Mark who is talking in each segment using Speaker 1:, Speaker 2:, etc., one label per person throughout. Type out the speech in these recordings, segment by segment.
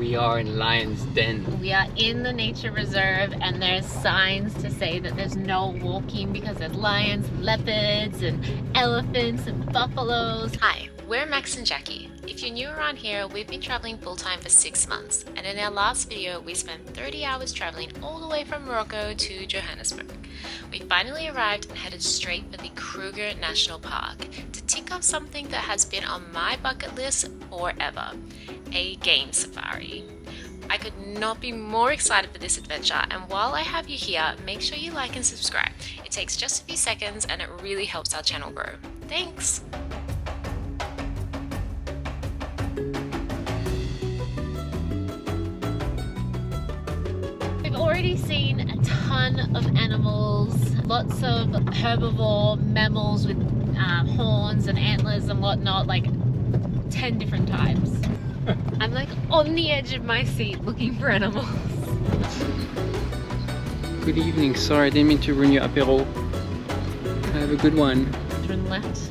Speaker 1: We are in Lion's Den.
Speaker 2: We are in the nature reserve and there's signs to say that there's no walking because there's lions, leopards, and elephants and buffaloes. Hi, we're Max and Jacqui. If you're new around here, we've been traveling full-time for 6 months, and in our last video we spent 30 hours traveling all the way from Morocco to Johannesburg. We finally arrived and headed straight for the Kruger National Park to tick off something that has been on my bucket list forever, a game safari. I could not be more excited for this adventure, and while I have you here, make sure you like and subscribe. It takes just a few seconds and it really helps our channel grow. Thanks! We've already seen a ton of animals, lots of herbivore mammals with horns and antlers and whatnot, like 10 different types. I'm like on the edge of my seat looking for animals.
Speaker 1: Good evening. Sorry, I didn't mean to ruin your apéro. Have a good one.
Speaker 2: Turn left.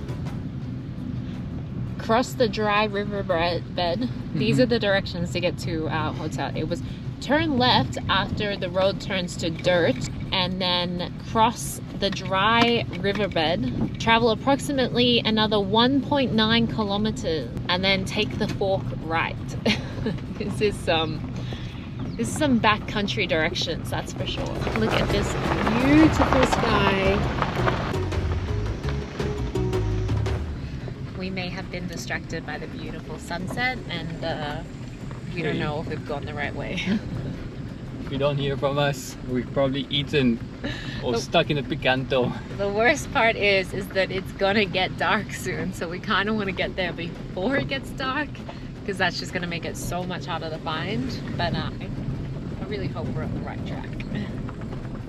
Speaker 2: Cross the dry river bed. These are the directions to get to our hotel. It was turn left after the road turns to dirt, and then cross the dry riverbed, travel approximately another 1.9 kilometers, and then take the fork right. This is some backcountry directions, that's for sure. Look at this beautiful sky. We may have been distracted by the beautiful sunset, and we don't know if we've gone the right way.
Speaker 1: If you don't hear from us, we've probably eaten or stuck in a picanto.
Speaker 2: The worst part is that it's gonna get dark soon, so we kind of want to get there before it gets dark, because that's just gonna make it so much harder to find. But I really hope we're on the right track.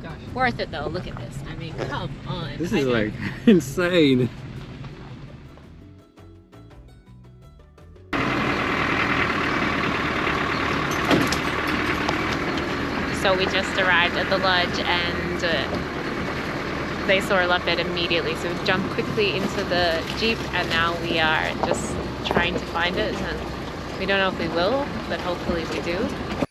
Speaker 1: Gosh.
Speaker 2: Worth it though. Look at this. I mean, come on.
Speaker 1: This is like insane.
Speaker 2: So we just arrived at the lodge and they saw a leopard immediately. So we jumped quickly into the Jeep and now we are just trying to find it. And we don't know if we will, but hopefully we do.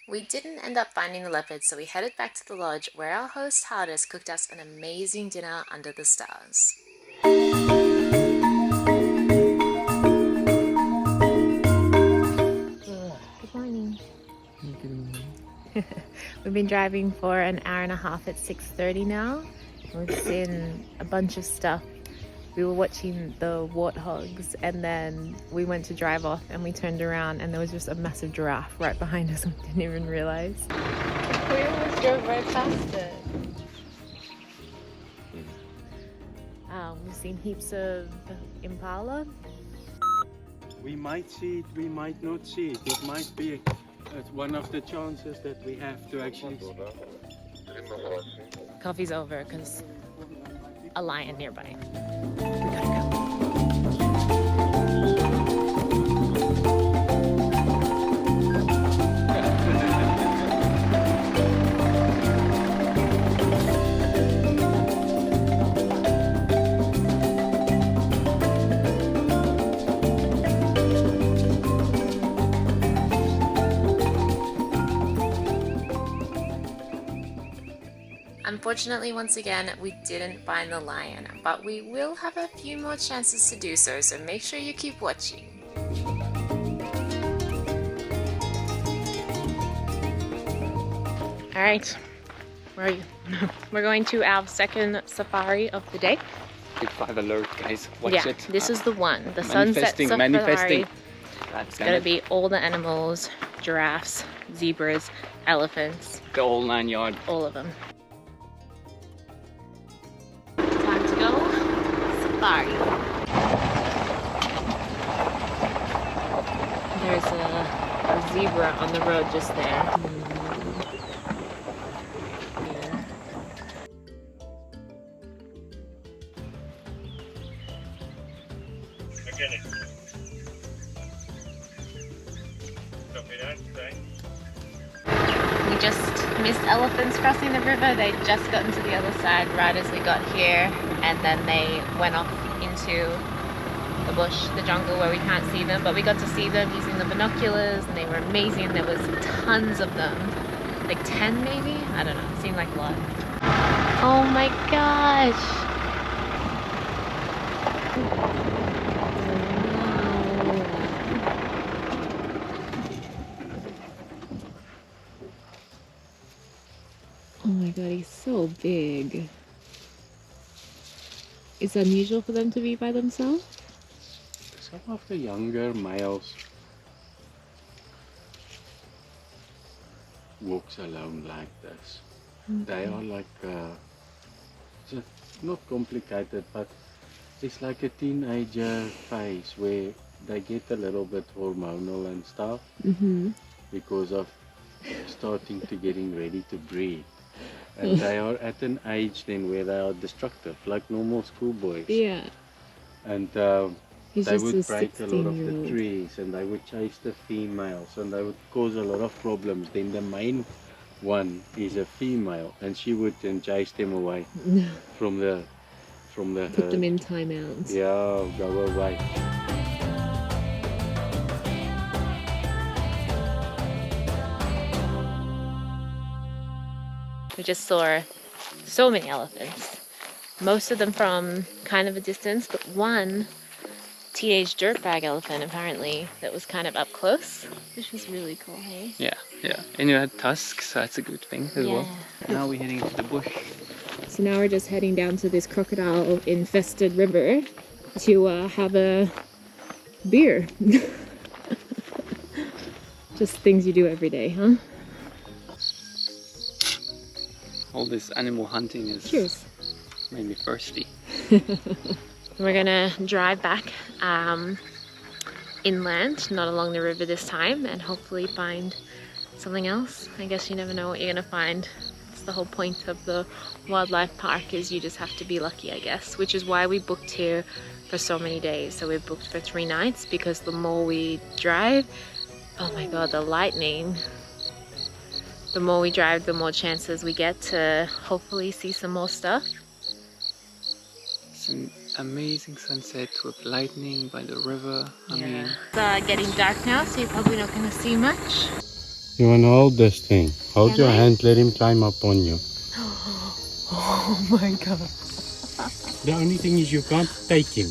Speaker 2: We didn't end up finding the leopard, so we headed back to the lodge where our host Hardest cooked us an amazing dinner under the stars. Good morning. We've been driving for an hour and a half at 6:30 now. We've seen a bunch of stuff. We were watching the warthogs and then we went to drive off and we turned around and there was just a massive giraffe right behind us and we didn't even realize. We almost drove right past it. We've seen heaps of impala.
Speaker 3: We might see it, we might not see it. It might be one of the chances that we have to actually see.
Speaker 2: Coffee's over because a lion nearby. We gotta go. Unfortunately, once again, we didn't find the lion, but we will have a few more chances to do so, so make sure you keep watching. Alright, where are you? We're going to our second safari of the day.
Speaker 1: Big 5 alert, guys. Watch
Speaker 2: yeah,
Speaker 1: it.
Speaker 2: this is the one. The sunset safari.
Speaker 1: Manifesting.
Speaker 2: It's gonna be all the animals, giraffes, zebras, elephants.
Speaker 1: The whole 9 yards.
Speaker 2: All of them. Time to go safari. There's a zebra on the road just there. We just missed elephants crossing the river. They just gotten to the other side right as we got here, and then they went off into the the bush, the jungle where we can't see them, but we got to see them using the binoculars and they were amazing. There was tons of them, like 10 maybe? I don't know, it seemed like a lot. Oh my gosh! Oh my god, he's so big. It's unusual for them to be by themselves?
Speaker 3: Some of the younger males walks alone like this. They are like, it's not complicated, but it's like a teenager phase where they get a little bit hormonal and stuff because of starting to getting ready to breed. And they are at an age then where they are destructive, like normal schoolboys.
Speaker 2: Yeah.
Speaker 3: And
Speaker 2: He's
Speaker 3: they
Speaker 2: just
Speaker 3: would
Speaker 2: a
Speaker 3: break a lot of the
Speaker 2: 16-year-old.
Speaker 3: trees and they would chase the females and they would cause a lot of problems. Then the main one is a female and she would then chase them away from the
Speaker 2: Put them in timeouts.
Speaker 3: Yeah, go away.
Speaker 2: We just saw so many elephants. Most of them from kind of a distance, but one teenage dirtbag elephant apparently that was kind of up close, which was really cool, hey?
Speaker 1: Yeah, yeah. And you had tusks, so that's a good thing as well. Now we're heading into the bush.
Speaker 2: So now we're just heading down to this crocodile-infested river to have a beer. Just things you do every day, huh?
Speaker 1: All this animal hunting is
Speaker 2: Cheers.
Speaker 1: made me thirsty.
Speaker 2: We're gonna drive back inland, not along the river this time, and hopefully find something else. I guess you never know what you're gonna find. It's the whole point of the wildlife park, is you just have to be lucky, I guess, which is why we booked here for so many days. So we booked for 3 nights because the more we drive, oh my god, the lightning. The more we drive, the more chances we get to hopefully see some more stuff.
Speaker 1: It's an amazing sunset with lightning by the river. I mean,
Speaker 2: It's getting dark now, so you're probably not going to see much.
Speaker 3: You want to hold this thing? Hold
Speaker 2: Can
Speaker 3: your
Speaker 2: I?
Speaker 3: hand, let him climb up on you.
Speaker 2: Oh my god.
Speaker 3: The only thing is you can't take him.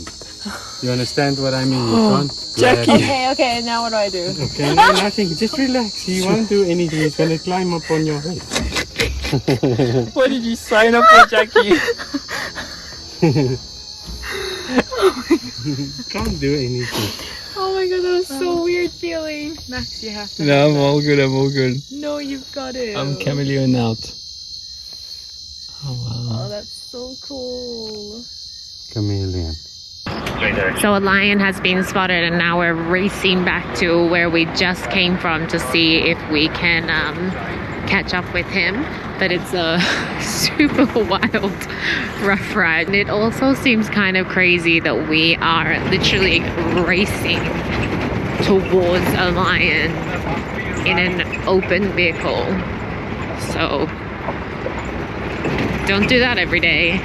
Speaker 3: You understand what I mean? You can't grab him.
Speaker 2: Okay, now what do I do?
Speaker 3: Okay, no, nothing. Just relax. He won't do anything. He's going to climb up on your head.
Speaker 1: what did you sign up for, Jacqui?
Speaker 3: Can't do anything.
Speaker 2: Oh my god, that was so weird feeling. Max, you have to.
Speaker 1: No, I'm all good, I'm all good.
Speaker 2: No, you've got it.
Speaker 1: I'm chameleon out. Oh wow.
Speaker 2: Oh, that's so cool.
Speaker 3: Chameleon.
Speaker 2: So a lion has been spotted and now we're racing back to where we just came from to see if we can catch up with him. But it's a super wild, rough ride. And it also seems kind of crazy that we are literally racing towards a lion in an open vehicle. So don't do that every day.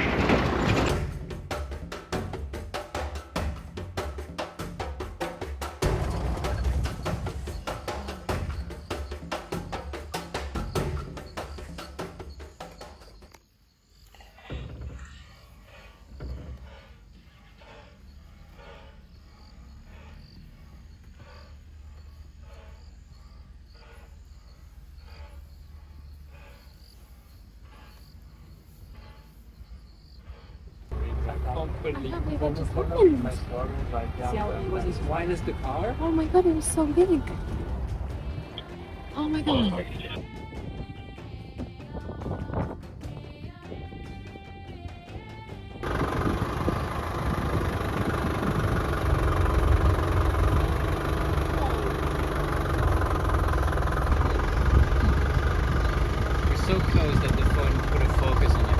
Speaker 1: See how it was as wide as the car?
Speaker 2: Oh my god, it was so big. Oh my god.
Speaker 1: We're so close that the phone put a focus on it.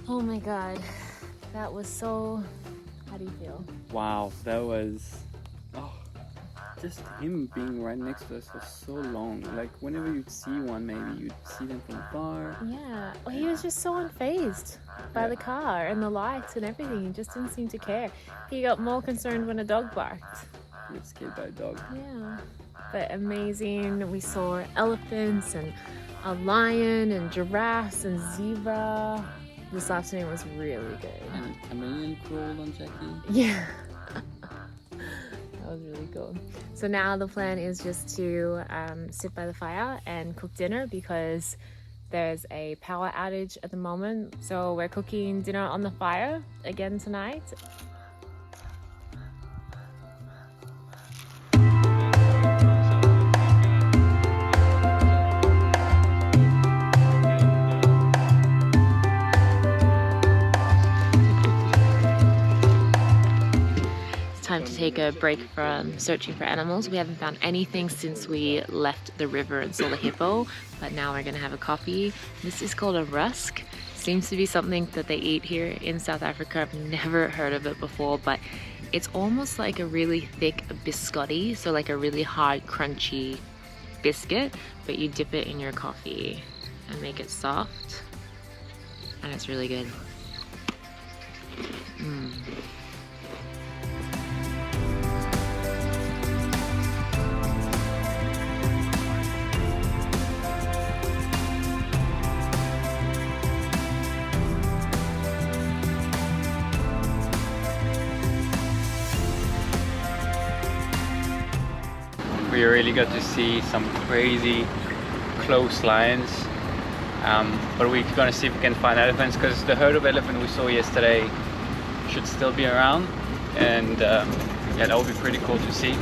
Speaker 2: Oh my god. That was so... How do you feel?
Speaker 1: Wow, that was... Oh, just him being right next to us for so long. Like whenever you'd see one, maybe you'd see them from afar.
Speaker 2: Yeah, well, he was just so unfazed by the car and the lights and everything. He just didn't seem to care. He got more concerned when a dog barked.
Speaker 1: He was scared by a dog.
Speaker 2: Yeah, but amazing. We saw elephants and a lion and giraffes and zebra. This afternoon was really good.
Speaker 1: And a chameleon crawled on Jacqui.
Speaker 2: Yeah. That was really cool. So now the plan is just to sit by the fire and cook dinner because there's a power outage at the moment. So we're cooking dinner on the fire again tonight. Time to take a break from searching for animals. We haven't found anything since we left the river and saw the hippo, but now we're gonna have a coffee. This is called a rusk. Seems to be something that they eat here in South Africa. I've never heard of it before, but it's almost like a really thick biscotti, so like a really hard, crunchy biscuit, but you dip it in your coffee and make it soft, and it's really good.
Speaker 1: We really got to see some crazy close lions, but we're gonna see if we can find elephants because the herd of elephant we saw yesterday should still be around, and yeah, that would be pretty cool to see.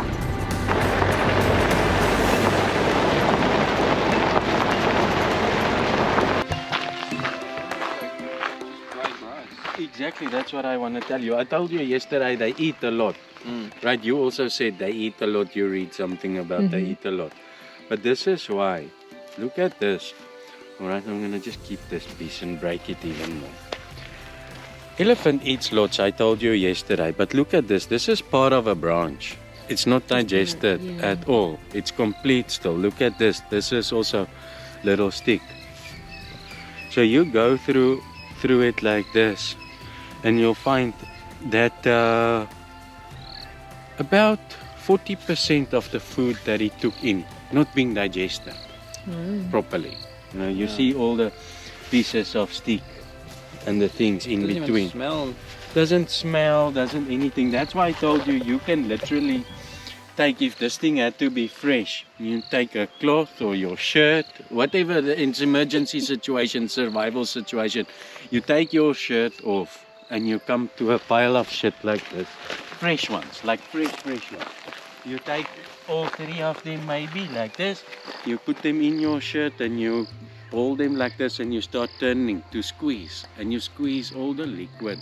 Speaker 3: Exactly, that's what I want to tell you. I told you yesterday they eat a lot. Right, you also said they eat a lot. You read something about they eat a lot. But this is why. Look at this. Alright, I'm going to just keep this piece and break it even more. Elephant eats lots, I told you yesterday. But look at this. This is part of a branch. It's not digested at all. It's complete still. Look at this. This is also little stick. So you go through it like this, and you'll find that about 40% of the food that he took in not being digested properly. You know, you see all the pieces of stick and the things in between. Doesn't smell, doesn't anything. That's why I told you, you can literally take, if this thing had to be fresh, you take a cloth or your shirt, whatever the emergency situation, survival situation, you take your shirt off and you come to a pile of shit like this. Fresh ones, like fresh ones. You take all three of them maybe like this, you put them in your shirt and you hold them like this and you start turning to squeeze, and you squeeze all the liquid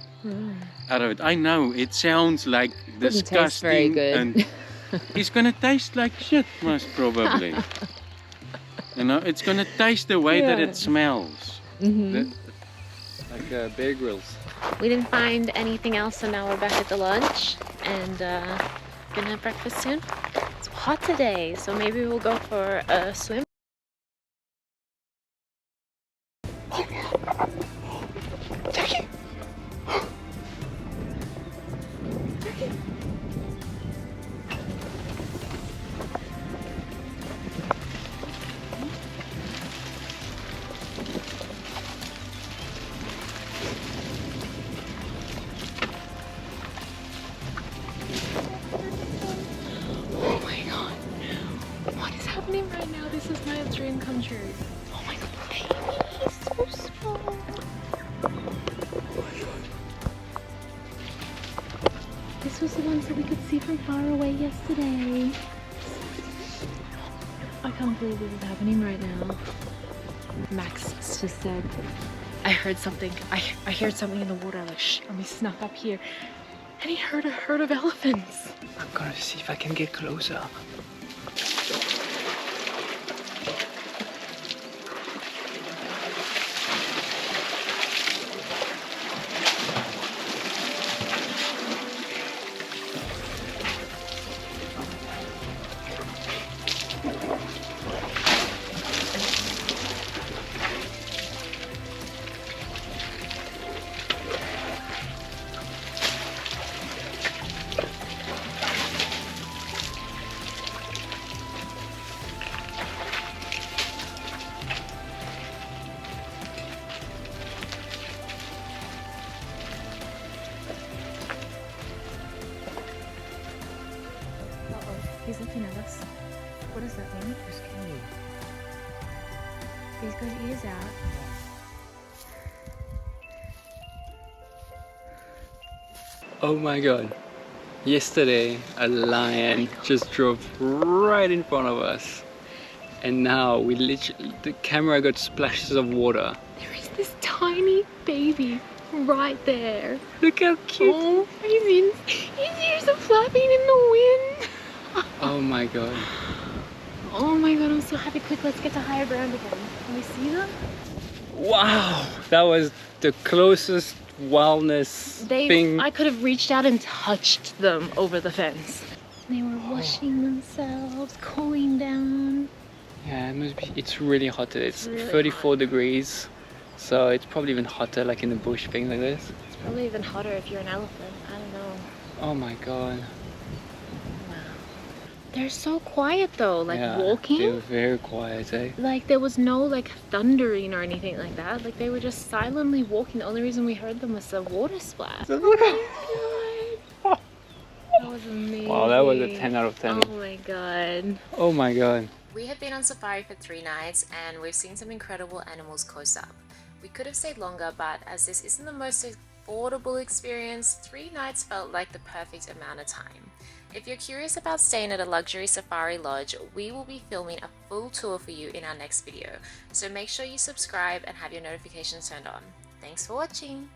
Speaker 3: out of it. I know it sounds like disgusting,
Speaker 2: very good.
Speaker 3: And it's gonna taste like shit most probably. You know, it's gonna taste the way that it smells.
Speaker 1: Like Bear Grylls.
Speaker 2: We didn't find anything else, so now we're back at the lunch and gonna have breakfast soon. It's hot today, so maybe we'll go for a swim. Jacqui! Oh my god. What is happening right now? This is my dream come true. Oh my god, baby, he's so small. Oh my god. This was the ones that we could see from far away yesterday. I can't believe this is happening right now. Max just said, I heard something. I heard something in the water. Like, shh, let me snuff up here. And he heard a herd of elephants.
Speaker 1: I'm gonna see if I can get closer.
Speaker 2: He's looking at us. What does that mean? He's got his ears out.
Speaker 1: Oh my god. Yesterday a lion just drove right in front of us. And now we literally, the camera got splashes of water.
Speaker 2: There is this tiny baby right there.
Speaker 1: Look how cute.
Speaker 2: Oh, his ears are flapping in the wind.
Speaker 1: Oh my god.
Speaker 2: Oh my god, I'm so happy. Quick, let's get to higher ground again. Can we see them?
Speaker 1: Wow, that was the closest wildness thing.
Speaker 2: I could have reached out and touched them over the fence. They were washing themselves, cooling down.
Speaker 1: Yeah, it must be, it's really hot today. It's
Speaker 2: Really
Speaker 1: 34 degrees. So it's probably even hotter like in the bush, things like this.
Speaker 2: It's probably even hotter if you're an elephant. I don't know.
Speaker 1: Oh my god.
Speaker 2: Wow. They're so quiet though, like
Speaker 1: Yeah,
Speaker 2: walking.
Speaker 1: they were very quiet, eh?
Speaker 2: Like there was no like thundering or anything like that. Like they were just silently walking. The only reason we heard them was the water splash. Oh my god. That was amazing.
Speaker 1: Wow, that was a 10 out of 10.
Speaker 2: Oh my god.
Speaker 1: Oh my god.
Speaker 2: We have been on safari for 3 nights and we've seen some incredible animals close up. We could have stayed longer, but as this isn't the most affordable experience, 3 nights felt like the perfect amount of time. If you're curious about staying at a luxury safari lodge, we will be filming a full tour for you in our next video. So make sure you subscribe and have your notifications turned on. Thanks for watching.